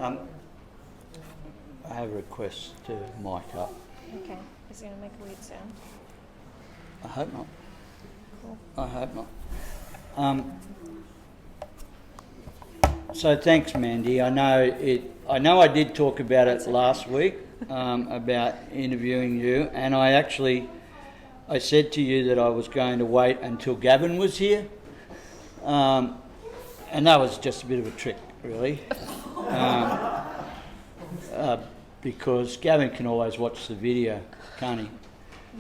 Um, I have a request to mic up. Okay. Is it going to make a weird sound? I hope not. Cool. I hope not. So thanks, Mandy. I know I did talk about it last week, about interviewing you, and I said to you that I was going to wait until Gavin was here, and that was just a bit of a trick, really, because Gavin can always watch the video, can't he?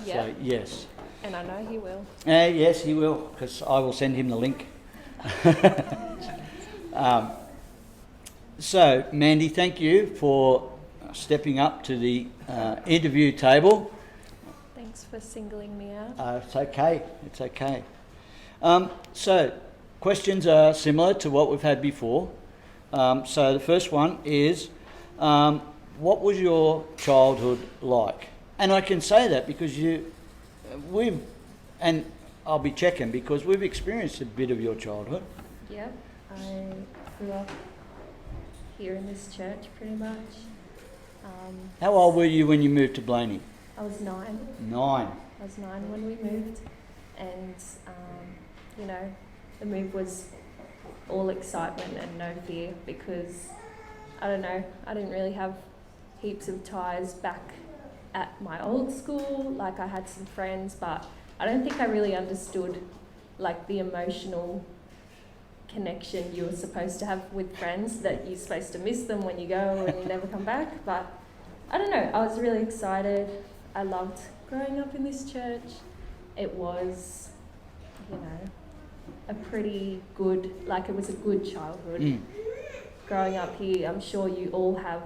Yeah. So, yes. And I know he will. Yes, he will, because I will send him the link. So, Mandy, thank you for stepping up to the interview table. Thanks for singling me out. It's okay. It's okay. So, questions are similar to what we've had before. So, the first one is, what was your childhood like? And I can say that because and I'll be checking because we've experienced a bit of your childhood. Yep. I grew up here in this church pretty much. How old were you when you moved to Blaney? I was 9. 9. I was 9 when we moved, and the move was all excitement and no fear because I don't know, I didn't really have heaps of ties back at my old school. Like, I had some friends, but I don't think I really understood like the emotional connection you were supposed to have with friends, that you're supposed to miss them when you go and you never come back. But I don't know, I was really excited. I loved growing up in this church. It was, a pretty good, it was a good childhood. Growing up here, I'm sure you all have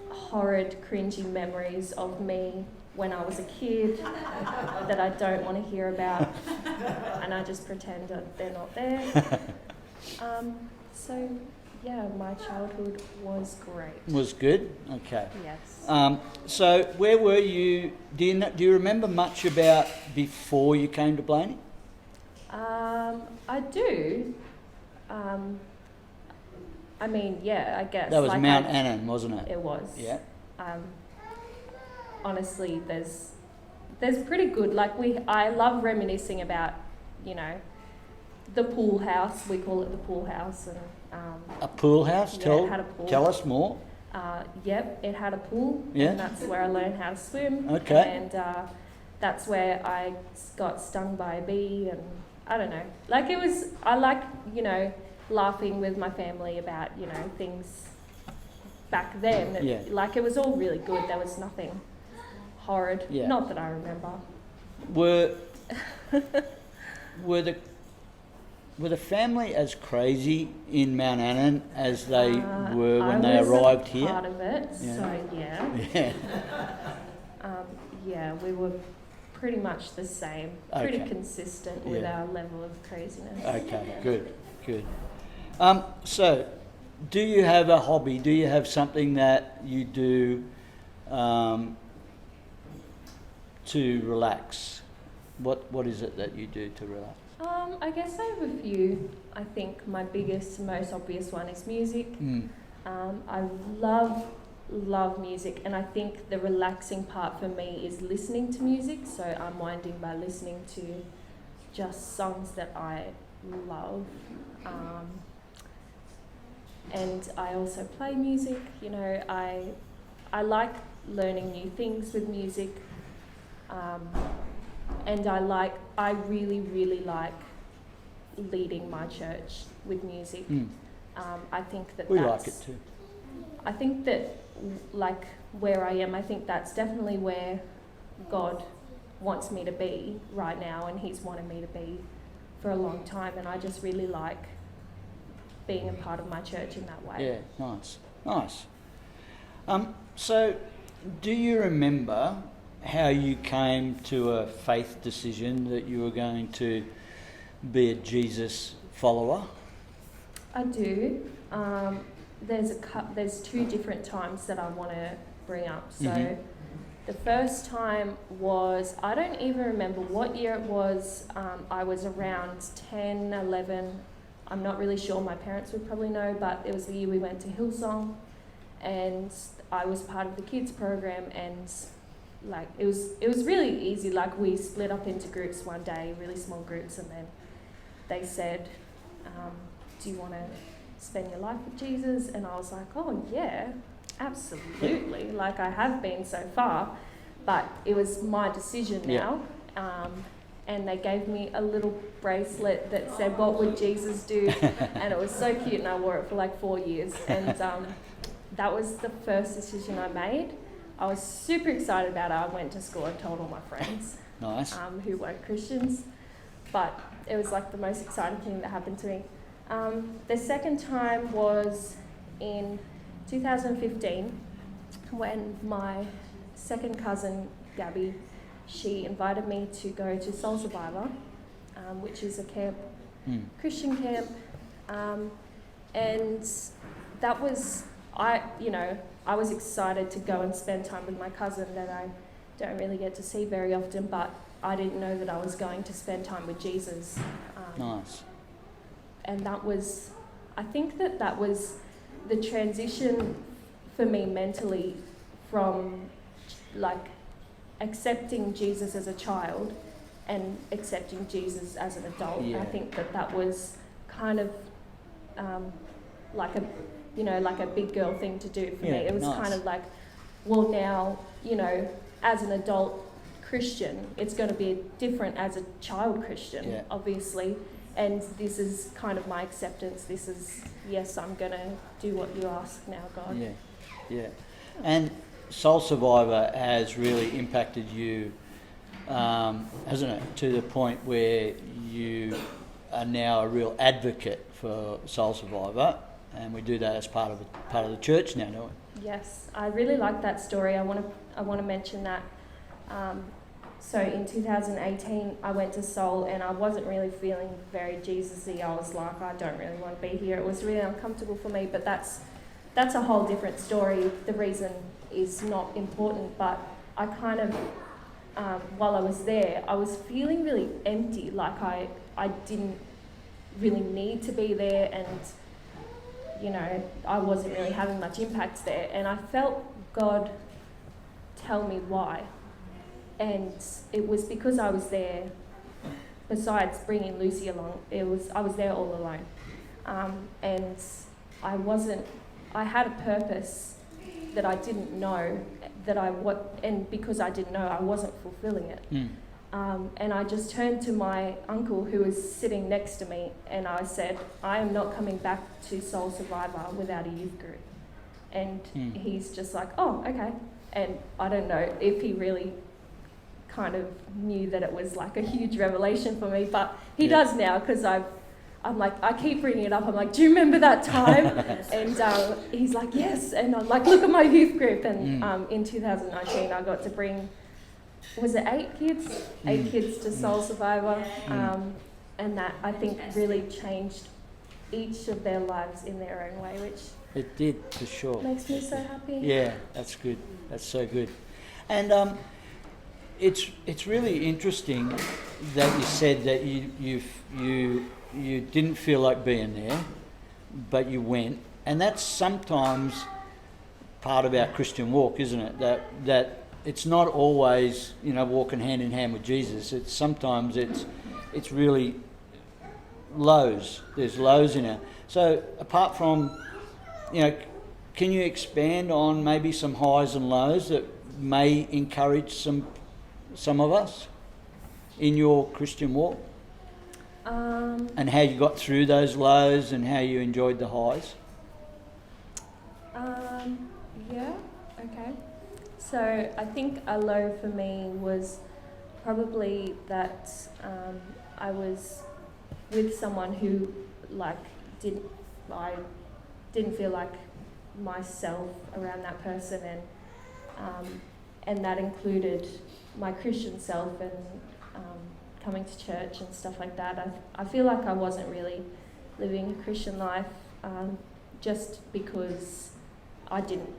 horrid, cringy memories of me when I was a kid that I don't want to hear about, and I just pretend that they're not there. So, yeah, my childhood was great. Was good? Okay. Yes. So where were you? Do you remember much about before you came to Blaney? I do. I guess. That was Mount Annan, wasn't it? It was. Yeah. Honestly, there's pretty good, I love reminiscing about, the pool house. We call it the pool house. And a pool house? Yeah, it had a pool. Tell us more. Yep, it had a pool. Yeah. And that's where I learned how to swim. Okay. And that's where I got stung by a bee, and I don't know. I like, laughing with my family about, things back then. Yeah. It was all really good. There was nothing horrid. Yeah. Not that I remember. Were the family as crazy in Mount Annan as they were when they arrived here? Part of it, Yeah. so yeah. Yeah. Yeah, we were pretty much the same. Okay. Pretty consistent with Yeah. our level of craziness. Okay, good. So, do you have a hobby? Do you have something that you do to relax? What is it that you do to relax? I guess I have a few. I think my biggest, most obvious one is music. I love music, and I think the relaxing part for me is listening to music. So I'm winding by listening to just songs that I love. And I also play music. I like learning new things with music. And I really, really like leading my church with music. I think We like it too. I think that, where I am, I think that's definitely where God wants me to be right now, and He's wanted me to be for a long time, and I just really like being a part of my church in that way. Yeah, nice. So, do you remember how you came to a faith decision that you were going to be a Jesus follower? I do. There's 2 different times that I want to bring up. So the first time was, I don't even remember what year it was. I was around 10, 11. I'm not really sure, my parents would probably know, but it was the year we went to Hillsong, and I was part of the kids program, and like it was really easy. Like we split up into groups one day, really small groups, and then they said, do you want to spend your life with Jesus? And I was like, oh yeah, absolutely. Like I have been so far, but it was my decision now. And they gave me a little bracelet that said, what would Jesus do? And it was so cute, and I wore it for like 4 years. And that was the first decision I made. I was super excited about it. I went to school and told all my friends Nice. who weren't Christians. But it was like the most exciting thing that happened to me. The second time was in 2015 when my second cousin, Gabby, she invited me to go to Soul Survivor, which is a camp, Christian camp, and that was, I was excited to go and spend time with my cousin that I don't really get to see very often, but I didn't know that I was going to spend time with Jesus. Nice. And that was, I think that was the transition for me mentally from like accepting Jesus as a child and accepting Jesus as an adult. Yeah. I think that was kind of like a big girl thing to do for me. It was nice. kind of like, well now, as an adult Christian, it's going to be different as a child Christian, obviously. And this is kind of my acceptance. This is, yes, I'm going to do what you ask now, God. Yeah. And Soul Survivor has really impacted you, hasn't it, to the point where you are now a real advocate for Soul Survivor, and we do that as part of the church now, don't we? Yes, I really like that story. I want to mention that. So in 2018, I went to Soul, and I wasn't really feeling very Jesus-y. I was like, I don't really want to be here. It was really uncomfortable for me, but that's a whole different story. The reason is not important, but I kind of, while I was there, I was feeling really empty, like I didn't really need to be there, and I wasn't really having much impact there, and I felt God tell me why. And it was because I was there, besides bringing Lucy along, I was there all alone. And I had a purpose that I didn't know, and because I didn't know, I wasn't fulfilling it. And I just turned to my uncle who was sitting next to me, and I said, I am not coming back to Soul Survivor without a youth group. And he's just like, oh, okay. And I don't know if he really kind of knew that it was like a huge revelation for me, but he does now, because I'm like, I keep bringing it up. I'm like, do you remember that time? And he's like, yes. And I'm like, look at my youth group. And in 2019, I got to bring, was it 8 kids? 8 kids to Soul Survivor. And that, I think, really changed each of their lives in their own way, which it did, for sure. Makes me so happy. Yeah, that's good. That's so good. And it's really interesting that you said that you didn't feel like being there, but you went, and that's sometimes part of our Christian walk, isn't it? That it's not always walking hand in hand with Jesus. Sometimes it's really lows. There's lows in it. So apart from can you expand on maybe some highs and lows that may encourage some of us in your Christian walk? And how you got through those lows and how you enjoyed the highs? Yeah, okay. So I think a low for me was probably that I was with someone who I didn't feel like myself around that person, and that included my Christian self and coming to church and stuff like that. I feel like I wasn't really living a Christian life just because I didn't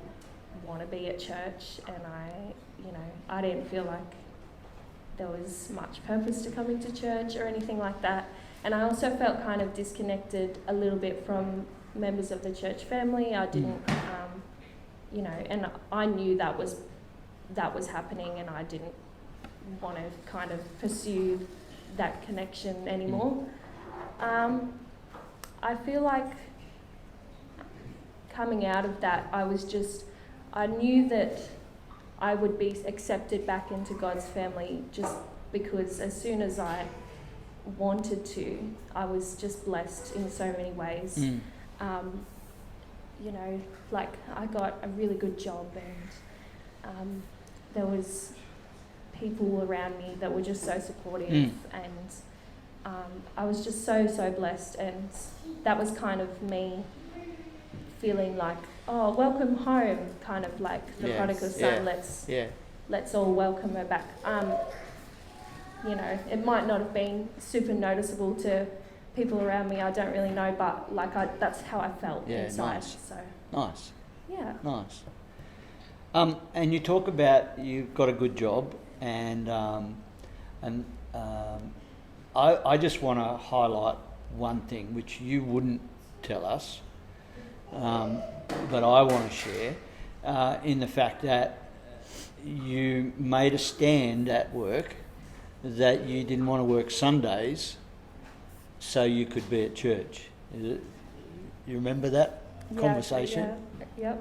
want to be at church, and I didn't feel like there was much purpose to coming to church or anything like that. And I also felt kind of disconnected a little bit from members of the church family. I didn't, and I knew that was happening, and I didn't want to kind of pursue that connection anymore. I feel like coming out of that, I knew that I would be accepted back into God's family just because as soon as I wanted to, I was just blessed in so many ways. Like I got a really good job, and there was people around me that were just so supportive, and I was just so blessed, and that was kind of me feeling like, oh, welcome home, kind of like the prodigal son. Let's all welcome her back. It might not have been super noticeable to people around me, I don't really know, but like that's how I felt inside. Nice. So Nice. yeah. Nice. And you talk about you've got a good job, and I just want to highlight one thing which you wouldn't tell us, but I want to share, in the fact that you made a stand at work that you didn't want to work Sundays so you could be at church. You remember that conversation? Yeah.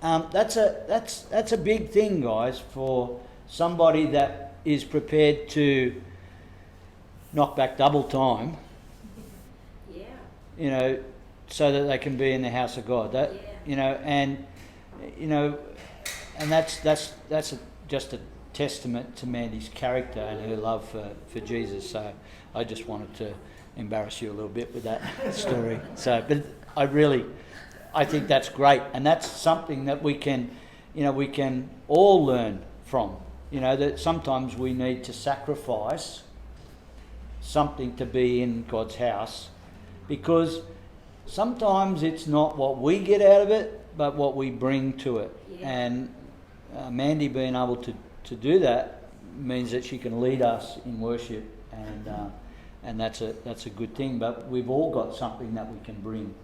Yep. That's a big thing, guys, for somebody that is prepared to knock back double time. Yeah. So that they can be in the house of God. And that's just a testament to Mandy's character and her love for Jesus. So I just wanted to embarrass you a little bit with that story. But I think that's great, and that's something that we can all learn from. That sometimes we need to sacrifice something to be in God's house, because sometimes it's not what we get out of it, but what we bring to it. Yeah. And Mandy being able to do that means that she can lead us in worship, and that's a good thing. But we've all got something that we can bring.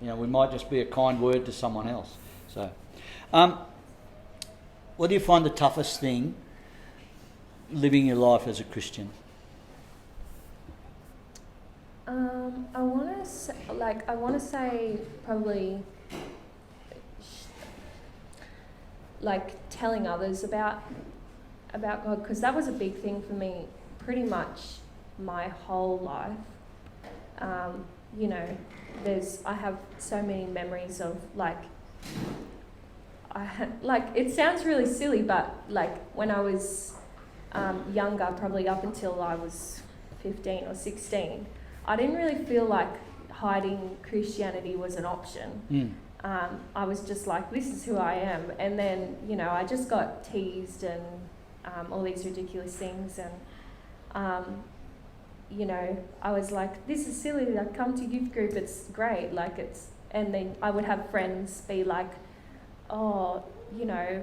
We might just be a kind word to someone else. So, what do you find the toughest thing living your life as a Christian? I want to say probably like telling others about God, because that was a big thing for me pretty much my whole life. I have so many memories of it sounds really silly, but like when I was younger, probably up until I was 15 or 16, I didn't really feel like hiding Christianity was an option. I was just like, this is who I am. And then, I just got teased and all these ridiculous things. And, I was like, this is silly. Like, come to youth group. It's great. And then I would have friends be like, oh,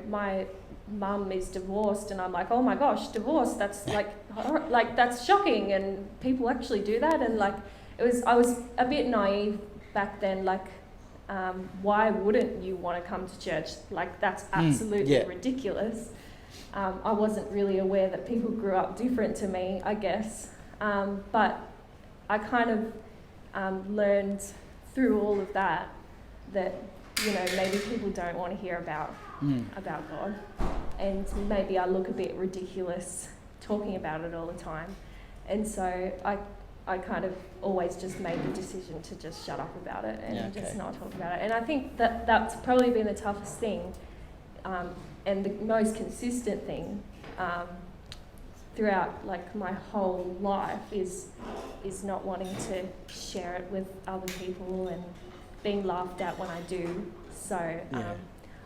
my mum is divorced. And I'm like, oh my gosh, divorce. That's that's shocking. And people actually do that. And I was a bit naive back then. Why wouldn't you want to come to church? That's absolutely ridiculous. I wasn't really aware that people grew up different to me, I guess. But I kind of learned through all of that maybe people don't want to hear about God. And maybe I look a bit ridiculous talking about it all the time. And so I kind of always just made the decision to just shut up about it and just not talk about it. And I think that's probably been the toughest thing, and the most consistent thing throughout my whole life is not wanting to share it with other people and being laughed at when I do. So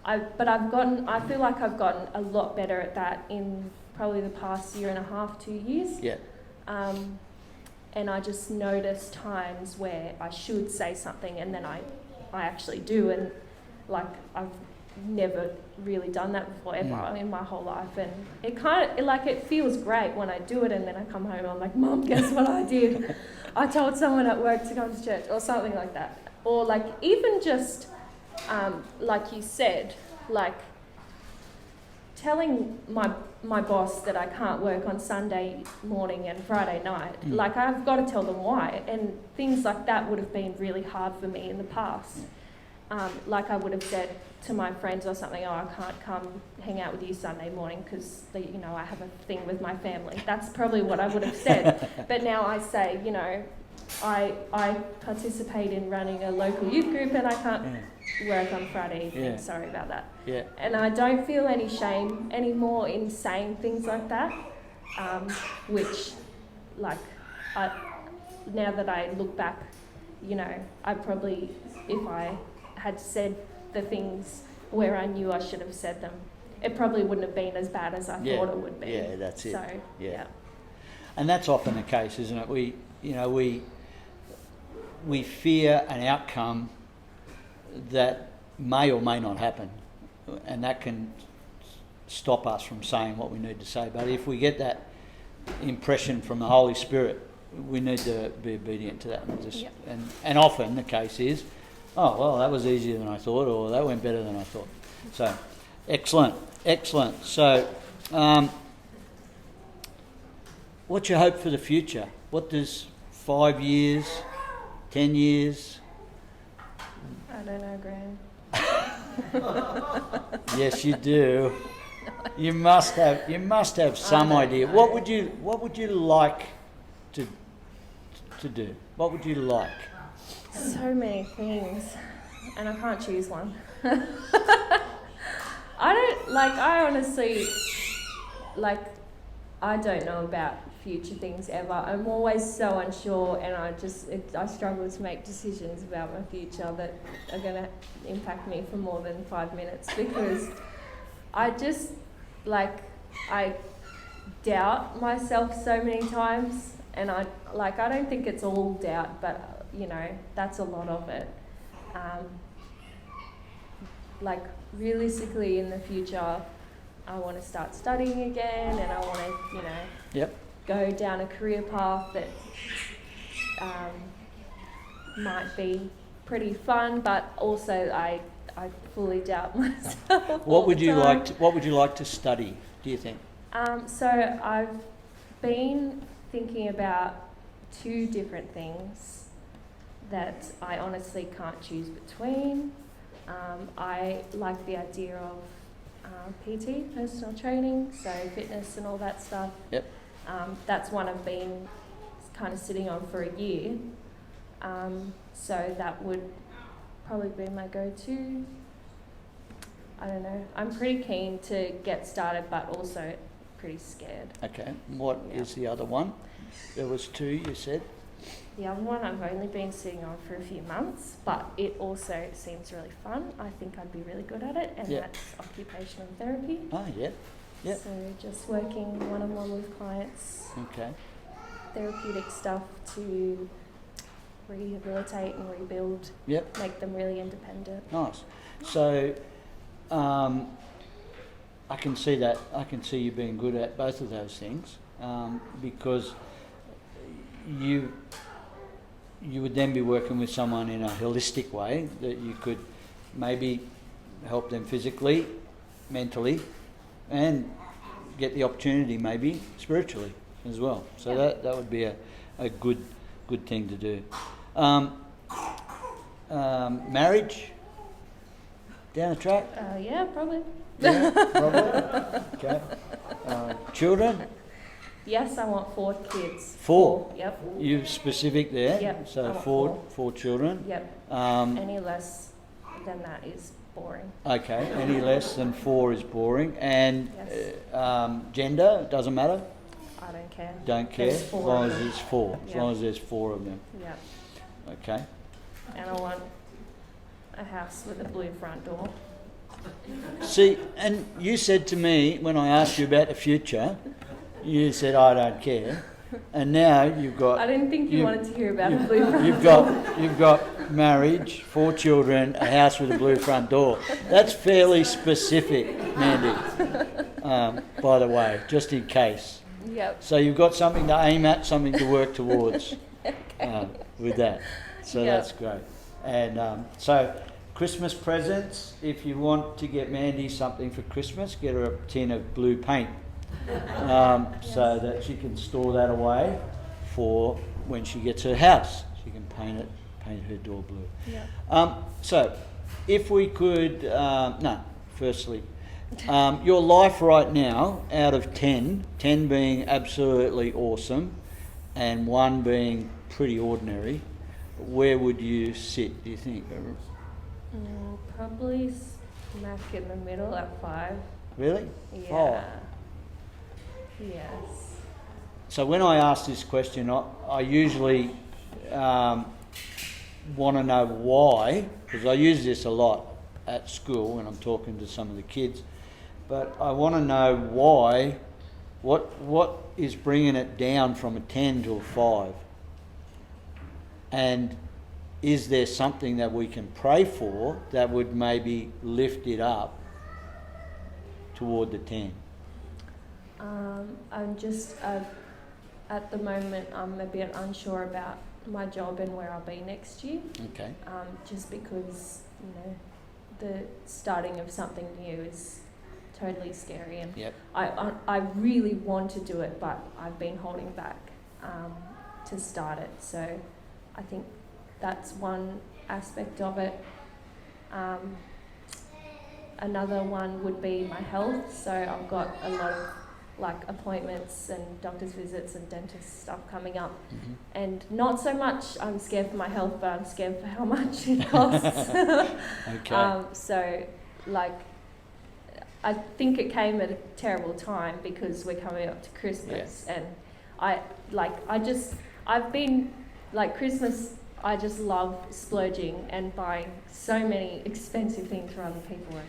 I feel like I've gotten a lot better at that in probably the past year and a half, 2 years. Yeah. And I just notice times where I should say something and then I actually do, and I've never really done that before ever in my whole life, and it feels great when I do it, and then I come home and I'm like, Mum, guess what I did? I told someone at work to come to church, or something like that. Or like even just like you said, like telling my boss that I can't work on Sunday morning and Friday night. Like, I've got to tell them why, and things like that would have been really hard for me in the past. Like I would have said to my friends or something, oh, I can't come hang out with you Sunday morning because, you know, I have a thing with my family. That's probably what I would have said. But now I say, you know, I participate in running a local youth group and I can't work on Friday evening. Sorry about that. Yeah. And I don't feel any shame anymore in saying things like that, which, like, now that I look back, you know, I probably, if I had said the things where I knew I should have said them, it probably wouldn't have been as bad as I thought it would be. Yeah, that's it. So, yeah. And that's often the case, isn't it? We fear an outcome that may or may not happen, and that can stop us from saying what we need to say. But if we get that impression from the Holy Spirit, we need to be obedient to that. And often the case is, oh, well, that was easier than I thought, or that went better than I thought. So, excellent. So, what's your hope for the future? What does 5 years, 10 years? I don't know, Graham. Yes, you do. You must have some idea. Know. What would you like to do? What would you like? So many things, and I can't choose one. I honestly, I don't know about future things ever. I'm always so unsure, and I struggle to make decisions about my future that are going to impact me for more than 5 minutes, because I just, I doubt myself so many times, and I don't think it's all doubt, but you know, that's a lot of it. Realistically, in the future, I want to start studying again, and I want to, you know, go down a career path that might be pretty fun, but also I fully doubt myself. What would you like to study, do you think? So I've been thinking about 2 different things that I honestly can't choose between. I like the idea of PT, personal training, so fitness and all that stuff. Yep. That's one I've been kind of sitting on for a year. So that would probably be my go-to. I don't know. I'm pretty keen to get started, but also pretty scared. Okay. What is the other one? There was 2, you said? The other one I've only been sitting on for a few months, but it also seems really fun. I think I'd be really good at it, and that's occupational therapy. Oh, yeah. Yep. So just working one-on-one with clients. Okay. Therapeutic stuff to rehabilitate and rebuild. Yep. Make them really independent. Nice. So, I can see that. I can see you being good at both of those things, because you would then be working with someone in a holistic way that you could maybe help them physically, mentally, and get the opportunity maybe spiritually as well. So that would be a good thing to do. Marriage down the track? Yeah, probably. Yeah, probably. Okay. Children? Yes, I want 4 kids. 4? Yep. You're specific there? Yep. So 4 children? Yep. Any less than that is boring. Okay, any less than 4 is boring. And gender, doesn't matter? I don't care. Don't care, as long as there's 4. As long as there's 4 of them. Yep. Okay. And I want a house with a blue front door. See, and you said to me when I asked you about the future, you said, I don't care. And now you've got... I didn't think you wanted to hear about a blue front door. You've got marriage, 4 children, a house with a blue front door. That's fairly specific, Mandy, by the way, just in case. Yep. So you've got something to aim at, something to work towards with that. So Yep. that's great. And so Christmas presents, if you want to get Mandy something for Christmas, get her a tin of blue paint so that she can store that away for when she gets her house. She can paint her door blue. Yep. So if we could, firstly, your life right now, out of 10, 10 being absolutely awesome and 1 being pretty ordinary, where would you sit, do you think? Probably smack in the middle at 5. Really? Yeah. Oh. Yes. So when I ask this question, I usually want to know why, because I use this a lot at school when I'm talking to some of the kids, but I want to know why, what is bringing it down from a 10 to a 5? And is there something that we can pray for that would maybe lift it up toward the 10? At the moment, I'm a bit unsure about my job and where I'll be next year. Okay. Just because, the starting of something new is totally scary, and Yep. I really want to do it, but I've been holding back to start it. So I think that's one aspect of it. Another one would be my health. So I've got a lot of appointments and doctor's visits and dentist stuff coming up. Mm-hmm. And not so much I'm scared for my health, but I'm scared for how much it costs. Okay. So I think it came at a terrible time because we're coming up to Christmas, and I've been Christmas. I just love splurging and buying so many expensive things for other people, and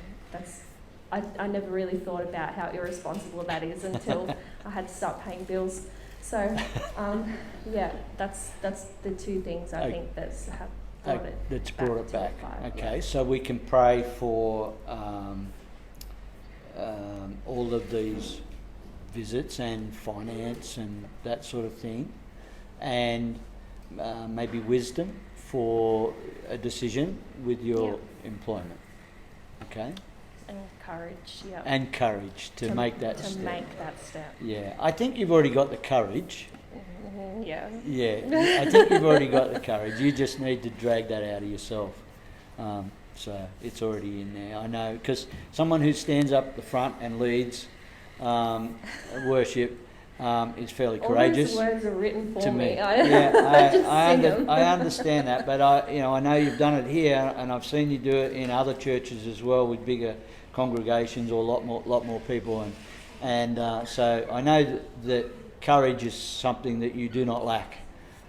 I never really thought about how irresponsible that is until I had to start paying bills. So that's the 2 things I think that's brought it. That's brought it back. 5, Okay, so we can pray for all of these visits and finance and that sort of thing, and maybe wisdom for a decision with your employment. Okay. And courage, yeah. And courage to make that to step. make that step. Yeah, I think you've already got the courage. Yeah. Yeah, I think you've already got the courage. You just need to drag that out of yourself. So it's already in there. I know, because someone who stands up the front and leads worship is fairly courageous. All those words are written for to me. I I understand that, but I know you've done it here, and I've seen you do it in other churches as well with bigger congregations or a lot more people, and so I know that courage is something that you do not lack.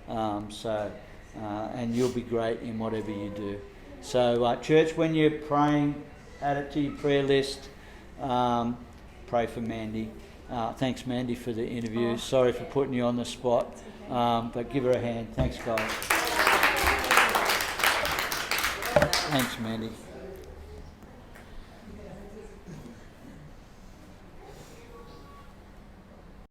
And you'll be great in whatever you do. So, church, when you're praying, add it to your prayer list. Pray for Mandy. Thanks, Mandy, for the interview. Sorry for putting you on the spot, but give her a hand. Thanks, guys. Thanks, Mandy.